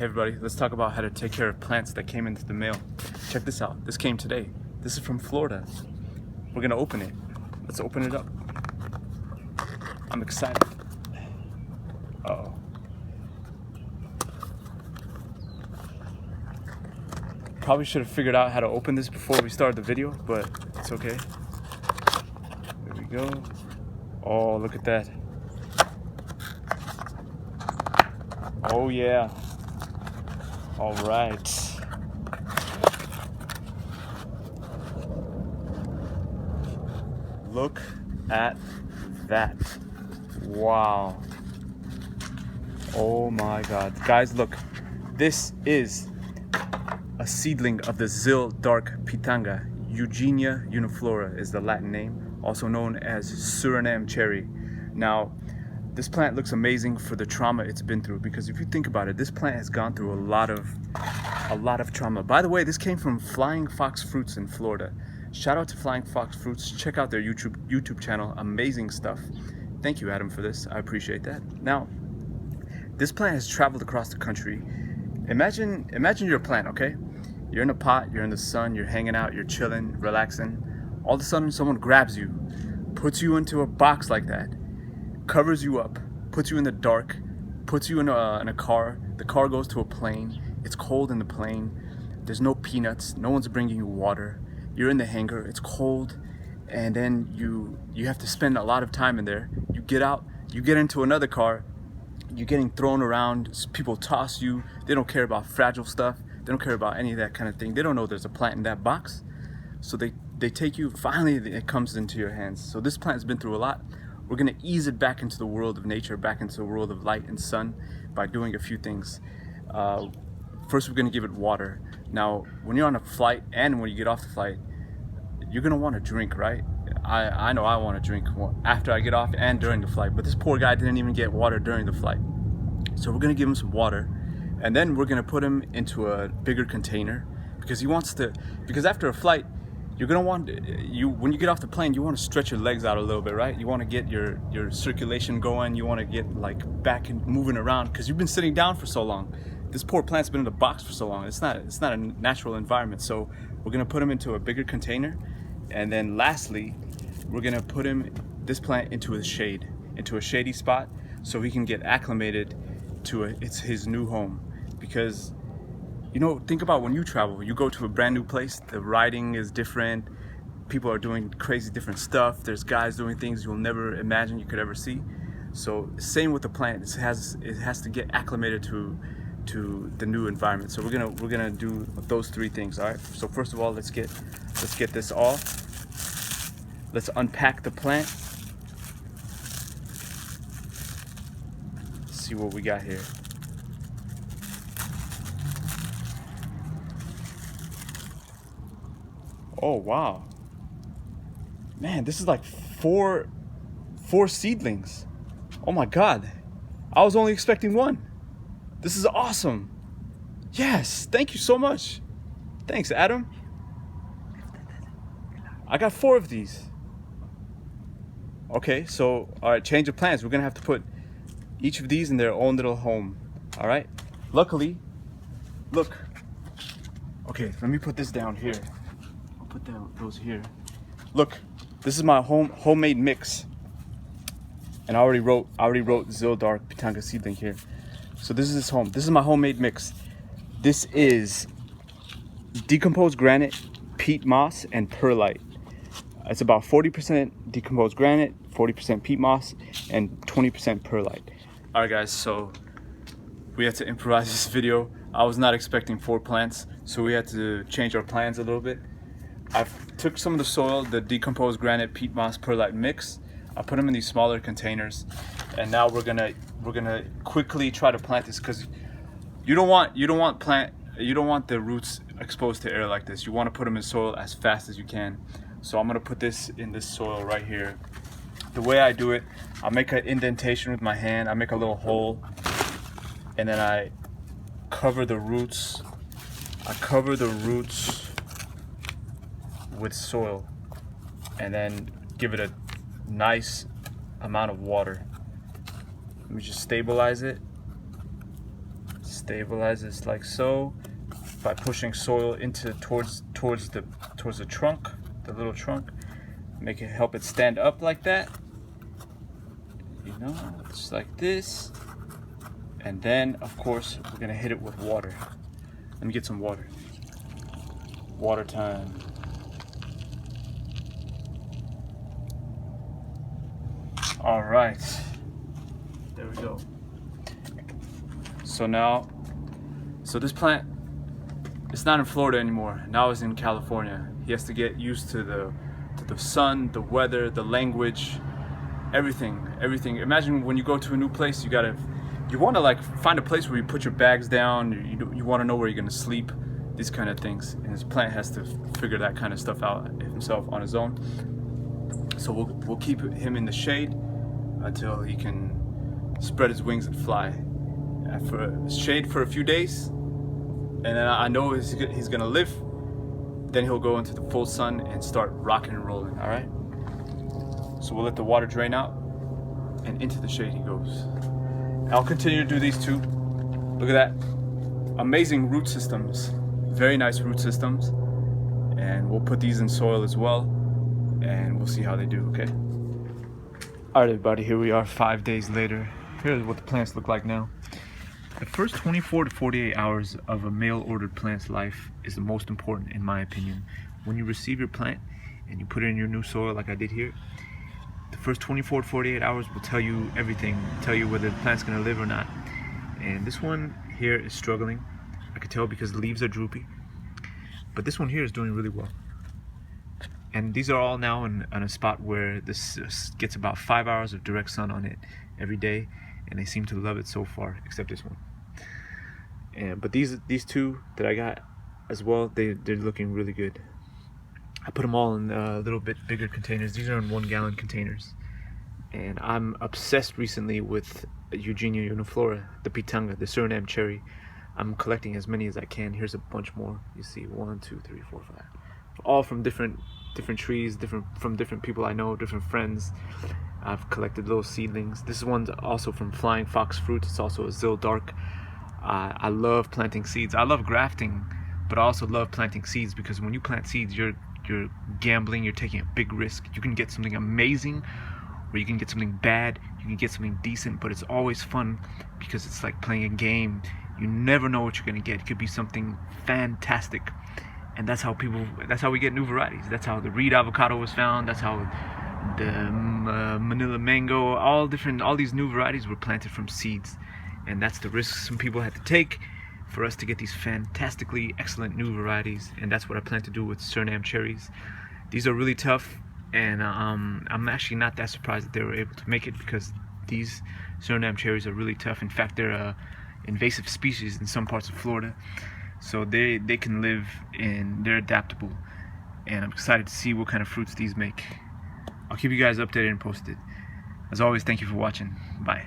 Hey everybody, let's talk about how to take care of plants that came into the mail. Check this out. This came today. This is from Florida. We're gonna open it. Let's open it up. I'm excited. Uh-oh. Probably should have figured out how to open this before we started the video, but it's okay. There we go. Oh, look at that. Oh yeah. All right. Look at that. Wow. Oh my God. Guys, look. This is a seedling of the Zil Dark Pitanga. Eugenia uniflora is the Latin name, also known as Suriname cherry. Now, this plant looks amazing for the trauma it's been through, because if you think about it, this plant has gone through a lot of trauma. By the way, this came from Flying Fox Fruits in Florida. Shout out to Flying Fox Fruits. Check out their YouTube channel. Amazing stuff. Thank you, Adam, for this. I appreciate that. Now, this plant has traveled across the country. Imagine you're a plant, okay? You're in a pot, you're in the sun, you're hanging out, you're chilling, relaxing. All of a sudden, someone grabs you, puts you into a box like that, covers you up, puts you in the dark, puts you in a car. The car goes to a plane. It's cold in the plane. There's no peanuts. No one's bringing you water. You're in the hangar. It's cold, and then you have to spend a lot of time in there. You get out. You get into another car. You're getting thrown around. People toss you. They don't care about fragile stuff. They don't care about any of that kind of thing. They don't know there's a plant in that box. So they take you. Finally, it comes into your hands. So this plant has been through a lot. We're gonna ease it back into the world of nature, back into the world of light and sun by doing a few things. First, we're gonna give it water. Now, when you're on a flight and when you get off the flight, you're gonna want to drink, right? I know I want to drink after I get off and during the flight, but this poor guy didn't even get water during the flight. So we're gonna give him some water, and then we're gonna put him into a bigger container because he wants to. Because after a flight, you're gonna want when you get off the plane, you want to stretch your legs out a little bit, right? You want to get your circulation going. You want to get like back and moving around because you've been sitting down for so long. This poor plant's been in the box for so long. It's not a natural environment. So we're gonna put him into a bigger container, and then lastly, we're gonna put this plant into a shady spot, so he can get acclimated to his new home. Because, you know, think about when you travel, you go to a brand new place, the riding is different, people are doing crazy different stuff, there's guys doing things you'll never imagine you could ever see. So same with the plant, it has to get acclimated to the new environment. So we're gonna do those three things. All right, so first of all, let's get this off. Let's unpack the plant. Let's see what we got here. Oh wow, man, this is like four seedlings. Oh my God, I was only expecting one. This is awesome. Yes, thank you so much. Thanks, Adam. I got 4 of these. Okay, so all right, change of plans. We're gonna have to put each of these in their own little home. All right. Luckily, look. Okay, let me put this down here. Put those here. Look, this is my homemade mix, and I already wrote Zil Dark Pitanga seedling here. So this is his home. This is my homemade mix. This is decomposed granite, peat moss, and perlite. It's about 40% decomposed granite, 40% peat moss, and 20% perlite. All right, guys. So we had to improvise this video. I was not expecting 4 plants, so we had to change our plans a little bit. I took some of the soil, the decomposed granite, peat moss, perlite mix. I put them in these smaller containers, and now we're gonna quickly try to plant this, because you don't want the roots exposed to air like this. You want to put them in soil as fast as you can. So I'm gonna put this in this soil right here. The way I do it, I make an indentation with my hand. I make a little hole, and then I cover the roots. With soil, and then give it a nice amount of water. Let me just stabilize it. stabilizes like so by pushing soil into towards the trunk, the little trunk. Make it, help it stand up like that, you know, just like this. And then of course we're gonna hit it with water. Let me get some water. Water time. All right, there we go. So now, this plant, it's not in Florida anymore. Now it's in California. He has to get used to the sun, the weather, the language, everything. Imagine when you go to a new place, you want to like find a place where you put your bags down. You want to know where you're gonna sleep, these kind of things. And this plant has to figure that kind of stuff out himself on his own. So we'll keep him in the shade until he can spread his wings and fly. For shade for a few days, and then I know he's gonna live. Then he'll go into the full sun and start rocking and rolling. All right. So we'll let the water drain out, and into the shade he goes. I'll continue to do these two. Look at that, amazing root systems, very nice root systems, and we'll put these in soil as well, and we'll see how they do. Okay. All right, everybody. Here we are, 5 days later. Here's what the plants look like now. The first 24 to 48 hours of a mail-ordered plant's life is the most important, in my opinion. When you receive your plant and you put it in your new soil like I did here, the first 24 to 48 hours will tell you everything, tell you whether the plant's gonna live or not. And this one here is struggling. I could tell because the leaves are droopy. But this one here is doing really well. And these are all now in a spot where this gets about 5 hours of direct sun on it every day. And they seem to love it so far, except this one. But these two that I got as well, they're looking really good. I put them all in a little bit bigger containers. These are in 1 gallon containers. And I'm obsessed recently with Eugenia uniflora, the pitanga, the Suriname cherry. I'm collecting as many as I can. Here's a bunch more. You see 1, 2, 3, 4, 5. All from different trees, from different people I know, different friends. I've collected little seedlings. This one's also from Flying Fox Fruit. It's also a Zill Dark. I love planting seeds. I love grafting, but I also love planting seeds because when you plant seeds, you're gambling. You're taking a big risk. You can get something amazing, or you can get something bad. You can get something decent, but it's always fun because it's like playing a game. You never know what you're gonna get. It could be something fantastic, and that's how we get new varieties. That's how the Reed avocado was found. That's how the Manila mango, all these new varieties were planted from seeds. And that's the risks some people had to take for us to get these fantastically excellent new varieties. And that's what I plan to do with Suriname cherries. These are really tough, and I'm actually not that surprised that they were able to make it, because these Suriname cherries are really tough. In fact, they're an invasive species in some parts of Florida, so they can live and they're adaptable. And I'm excited to see what kind of fruits these make. I'll keep you guys updated and posted. As always, thank you for watching. Bye.